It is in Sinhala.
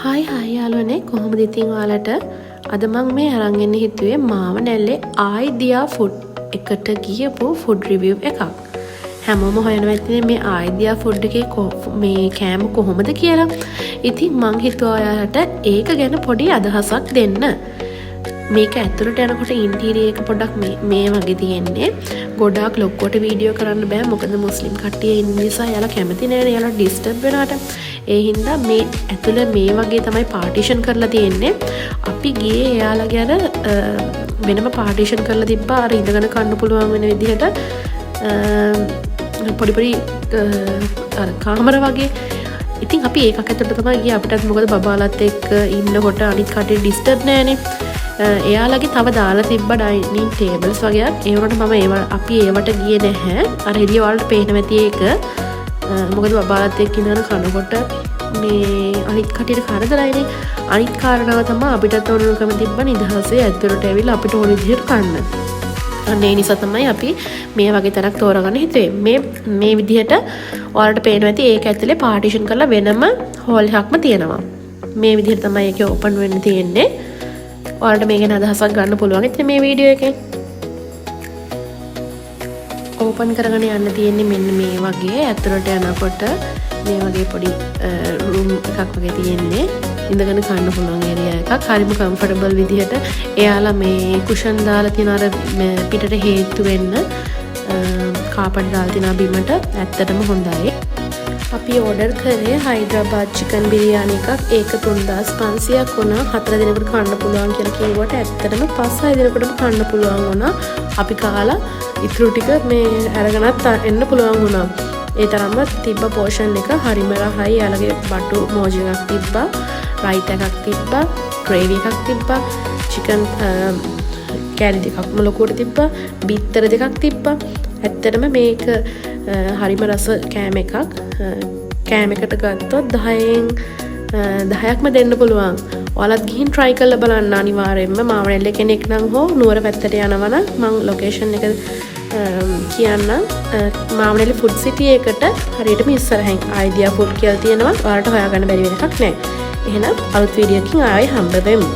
හායි යාළුවනේ කොහොමද ඉතින් ඔයාලට අද මම මේ අරන් එන්න හිතුවේ මාව නැල්ලේ ආයිදියා ෆුඩ් එකට ගියපු ෆුඩ් රිවිව් එකක්. හැමෝම හොයනවා ඉතින් මේ ආයිදියා ෆුඩ් එකේ මේ කෑම කොහොමද කියලා. ඉතින් මං හිතුවා ඔයාලට ඒක ගැන පොඩි අදහසක් දෙන්න. මේක ඇතුළට යනකොට ඉන්ටීරියර් එක පොඩ්ඩක් මේ වගේ තියෙන්නේ. ගොඩාක් ලොක්කොට වීඩියෝ කරන්න බෑ මොකද මුස්ලිම් කට්ටිය ඉන්න නිසා යාලා කැමති නෑනේ යාලා ඩිස්ටර්බ් වෙනවට. ඒ හින්දා මේ ඇතුළ මේ වගේ තමයි පාර්ටිෂන් කරලා තියෙන්නේ. අපි ගියේ එයාලගේ අර වෙනම පාර්ටිෂන් කරලා තිබ්බා අර ඉඳගෙන කන්න පුළුවන් වෙන විදිහට පොඩි අර කාමර වගේ. ඉතින් අපි ඒකක් ඇතුළට තමයි ගියේ. අපිටත් මොකද බබාලත් එක්ක ඉන්නකොට අනිත් කටේ ඩිස්ටර්බ් නෑනේ. එයාලගේ තව දාලා තිබ්බ ඩයිනින් ටේබල්ස් වගේක්. ඒ වුණාට මම අපි ඒවට ගියේ නැහැ. අර එළිය වලට පේන මැති ඒක. මොකද බබාලත් එක්ක ඉඳන කනකොට මේ අනිත් කටියට කරදරයිනේ. අනිත් කාරණාව තමයි අපිටත් ඕනකම තිබ්බ නිදහසේ ඇතුළට ඇවිල්ලා අපිට ඕන විදිහට කන්න. අන්න ඒ නිසා තමයි අපි මේ වගේ තැනක් තෝරගන්න හිතුවේ. මේ විදිහට ඔයාලට පේනවා ඇති ඒක ඇතුලේ පාර්ටිෂන් කරලා වෙනම හෝල් එකක්ම තියෙනවා. මේ විදිහට තමයි ඒක ඕපන් වෙන්න තියෙන්නේ. ඔයාලට මේ ගැන අදහසක් ගන්න පුළුවන් ඉතින් මේ වීඩියෝ එකෙන්. ඕපන් කරගෙන යන්න තියෙන්නේ මෙන්න මේ වගේ. ඇතුළට යනකොට මේ වගේ පොඩි රූම් එකක් වගේ තියෙන්නේ. ඉඳගෙන කන්න පුළුවන් ඒරියා එකක්. හරිම කම්ෆර්ටබල් විදිහට එයාලා මේ කුෂන් දාලා තියෙන අර පිටට හේතු වෙන්න කාපට් දාලා තියෙන බිමට ඇත්තටම හොඳයි. අපි ඕඩර් කරේ හයිඩ්‍රබාද් චිකන් බිරියානි එකක්. ඒක 3500ක් වුණා. 4 දිනකට කන්න පුළුවන් කියලා කිව්වට ඇත්තටම 5-6 දිනකටම කන්න පුළුවන් වුණා. අපි කාලා ඉතුරු ටික මේ අරගෙනත් එන්න පුළුවන් වුණා. ඒ තරම්ම තිබ්බ පෝෂන් එක හරිම රහයි. යාළගේ බටු මෝජි එකක් තිබ්බා. රයිට් එකක් තිබ්බා. ග්‍රේවි එකක් තිබ්බා. චිකන් කෑලි දෙකක්ම ලොකුවට තිබ්බා. බිත්තර දෙකක් තිබ්බා. ඇත්තටම මේක හරිම රස කෑම එකක්. කෑම එකට ගත්තොත් 10ක්ම දෙන්න පුළුවන්. ඔයාලත් ගිහින් try කරලා බලන්න අනිවාර්යයෙන්ම. මාවනැල්ල කෙනෙක් නම් හෝ නුවර පැත්තට යනවා නම් මම ලොකේෂන් එක කියන්නම්. මාවනැල්ල ෆුඩ් සිටි එකට හරියටම ඉස්සරහින් ආයිදියා ෆුඩ් කියලා තියෙනවා. ඔයාලට හොයාගන්න බැරි වෙන එකක් නෑ. එහෙනම් අලුත් වීඩියෝකින් ආයෙ හම්බ වෙමු.